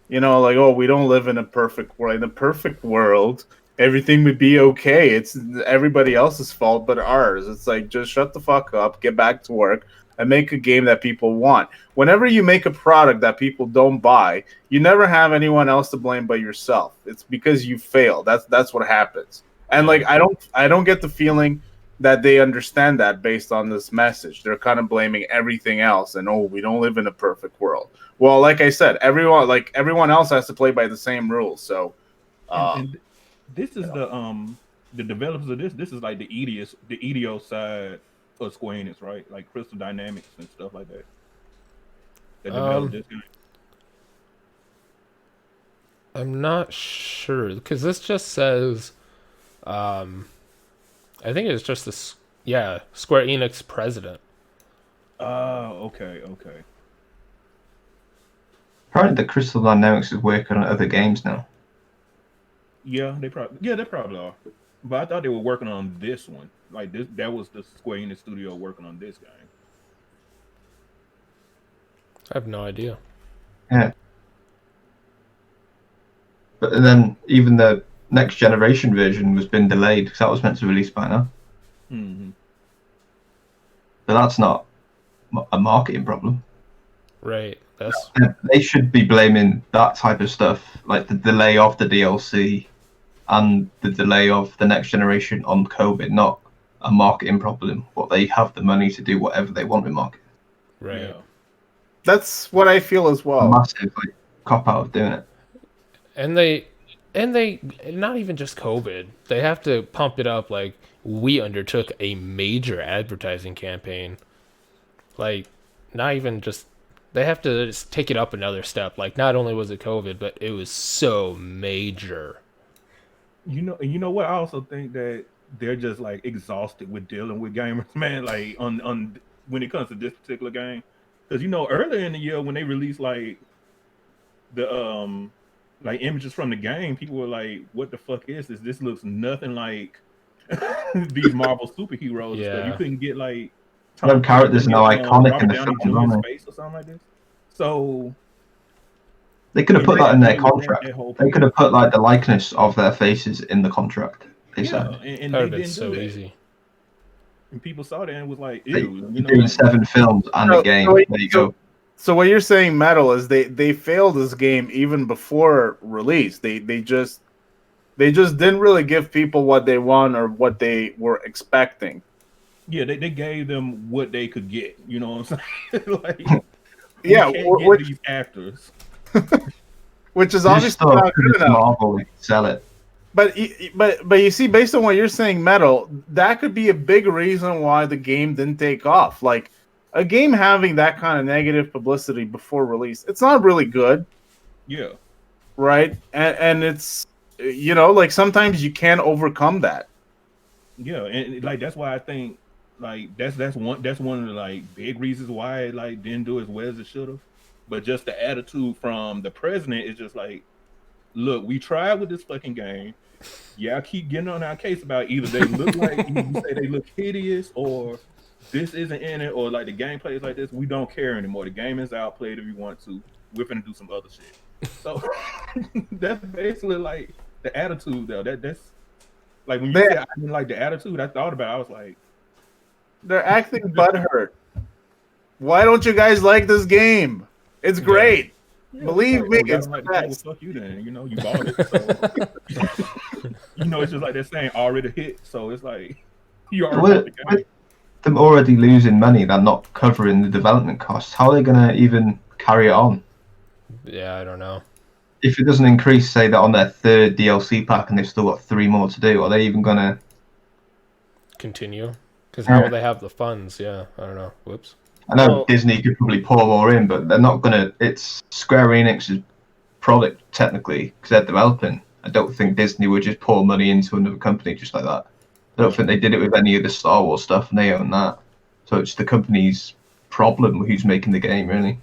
You know, like, oh, we don't live in a perfect world. In a perfect world, everything would be okay. It's everybody else's fault but ours. It's like, just shut the fuck up, get back to work, and make a game that people want. Whenever you make a product that people don't buy, you never have anyone else to blame but yourself. It's because you failed. That's what happens. And like, I don't get the feeling that they understand that based on this message. They're kind of blaming everything else and, oh, we don't live in a perfect world. Well, like I said, everyone else has to play by the same rules. So and this is the developers of this. This is like the EDO side of Square Enix, right? Like Crystal Dynamics and stuff like that. That developed this game. I'm not sure because this just says, I think it's just this. Yeah, Square Enix president. Okay. Apparently, the Crystal Dynamics is working on other games now. Yeah, they probably are. But I thought they were working on this one. Like this, that was the Square Enix studio working on this game. I have no idea. Yeah. But then even the next generation version was been delayed because that was meant to release by now. Mm-hmm. But that's not a marketing problem. Right. They should be blaming that type of stuff, like the delay of the DLC and the delay of the next generation on COVID, not a marketing problem. But they have the money to do whatever they want with marketing. Right. Yeah. that's what I feel as well. A massive cop out of doing it. And they not even just COVID. They have to pump it up. Like, we undertook a major advertising campaign. Like, not even just, they have to just take it up another step. Like, not only was it COVID, but it was so major. You know what? I also think that they're just like exhausted with dealing with gamers, man. Like on when it comes to this particular game, because earlier in the year when they released like the like images from the game, people were like, "What the fuck is this? This looks nothing like these Marvel superheroes." Yeah. Stuff. You couldn't get like Some characters are now iconic in the Downey film, aren't Jr.'s they? face or something like this. So They could have put that in their contract. That whole They could have put like the likeness of their faces in the contract. They said. and That they would have been didn't so do that. easy. And people saw that and was like, They- "Ew." You're doing 7 films and a game. There you go. So what you're saying, Metal, is they failed this game even before release. They just didn't really give people what they want or what they were expecting. Yeah, they gave them what they could get. You know what I'm saying? Like, Yeah, we can't get these actors. which is They obviously just thought not good it's enough. Marvel, they could sell it. But you see, based on what you're saying, Metal, that could be a big reason why the game didn't take off. Like, a game having that kind of negative publicity before release, it's not really good, Yeah, right? And it's, like, sometimes you can't overcome that. yeah, and like that's why I think like that's one of the like big reasons why it like didn't do as well as it should have. But just the attitude from the president is just like, look, we tried with this fucking game. Y'all keep getting on our case about either they look like you say they look hideous or this isn't in it or like the gameplay is like this. We don't care anymore. The game is out. Play it if you want to. We're gonna do some other shit. So that's basically like the attitude though. That's like when you said I didn't like the attitude, I thought about it, I was like, They're acting butthurt. Why don't you guys like this game? It's great. Yeah, Believe like, me, oh, y'all it's don't like the the game, well, best. fuck you then. You know, you bought it. So you know, it's just like they're saying already hit. So it's like you already bought the game. With them already losing money, they're not covering the development costs. How are they going to even carry it on? Yeah, I don't know. If it doesn't increase, say that on their third DLC pack and they've still got 3 more to do, are they even going to Continue? Because how will they have the funds? Yeah, I don't know. Whoops. I know Well, Disney could probably pour more in, but they're not going to. It's Square Enix's product, technically, because they're developing. I don't think Disney would just pour money into another company just like that. I don't think they did it with any of the Star Wars stuff, and they own that. So it's the company's problem who's making the game, really.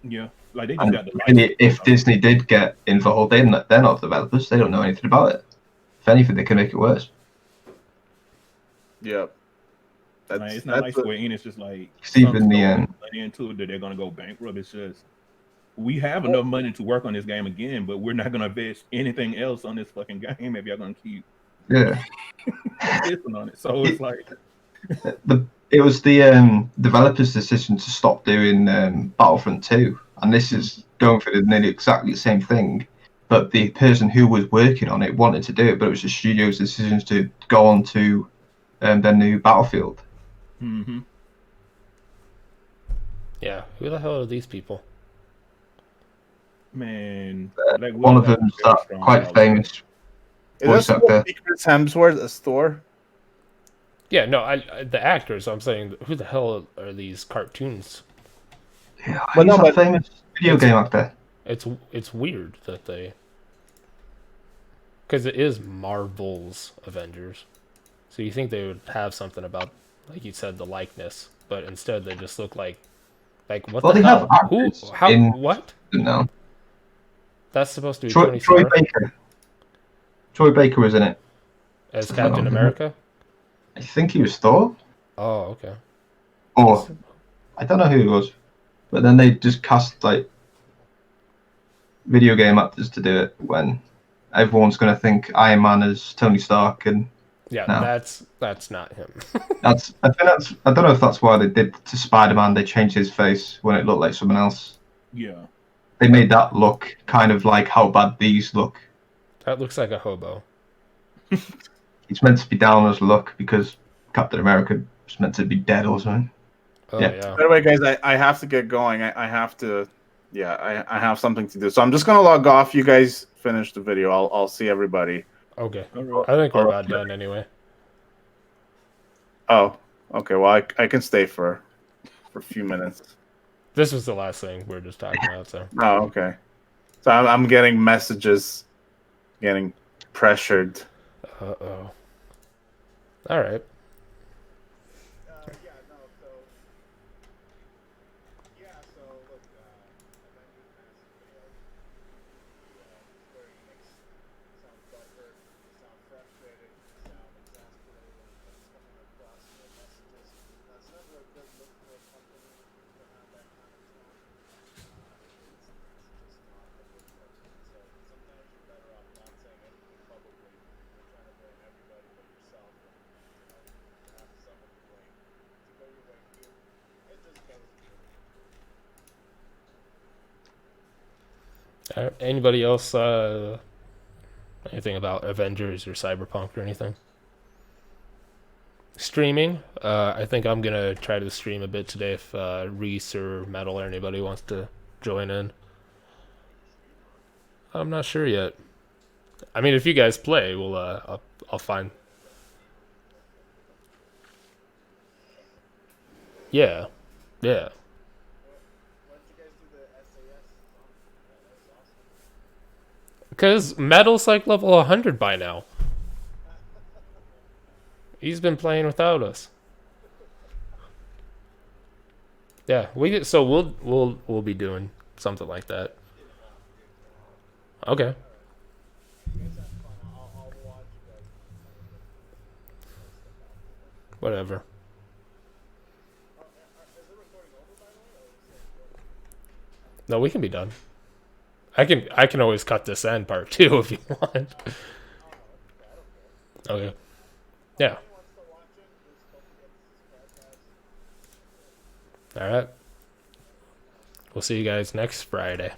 Yeah, like they just And got the license. really, if Disney did get involved, they're not developers. They don't know anything about it. If anything, they can make it worse. yep. Like, it's not like Square Enix just like Even the money into it that they're gonna go bankrupt. It's just we have enough money to work on this game again, but we're not gonna invest anything else on this fucking game if y'all gonna keep yeah. pissing on it. So it's like It was the developers' decision to stop doing Battlefront 2, and this is going for nearly exactly the same thing. But the person who was working on it wanted to do it, but it was the studio's decision to go on to their new Battlefield. Yeah, who the hell are these people? man, like One of them's that quite famous voice actor. Chris Hemsworth a store? Yeah, no, the actors. I'm saying, who the hell are these cartoons? Yeah, Well, he's no, a but famous video game actor. It's weird that they, because it is Marvel's Avengers, so you think they would have something about, like you said, the likeness, but instead they just look like what Well, the they hell? have Who? actors How? in. What? No, That's supposed to be Troy Tony Stark Baker. Troy Baker was in it. as Captain America. I think he was Thor, Oh, okay. or I don't know who he was. But then they just cast like video game actors to do it when everyone's going to think Iron Man is Tony Stark, and Yeah, no. that's not him. I don't know if that's why they did to Spider-Man. They changed his face when it looked like someone else. yeah. They made that look kind of like how bad these look. That looks like a hobo. It's meant to be down as look because Captain America was meant to be dead or something. Oh Yeah. yeah. By the way, guys, I have to get going. I have to. Yeah, I have something to do. So I'm just gonna log off. You guys finish the video. I'll see everybody. Okay. All right. I think we're about done anyway. Oh, okay. Well, I can stay for a few minutes. This was the last thing we were just talking about, so. Oh, okay. So I'm getting messages, getting pressured. Uh-oh. All right. Anybody else anything about Avengers or Cyberpunk or anything? Streaming, I think I'm gonna try to stream a bit today if Reese or Metal or anybody wants to join in. I'm not sure yet. I mean, if you guys play, I'll find. Yeah, yeah. Because Metal's like level 100 by now. He's been playing without us. Yeah, we'll be doing something like that. Okay. Whatever. No, we can be done. I can always cut this end part too if you want. Okay. Yeah. All right. We'll see you guys next Friday.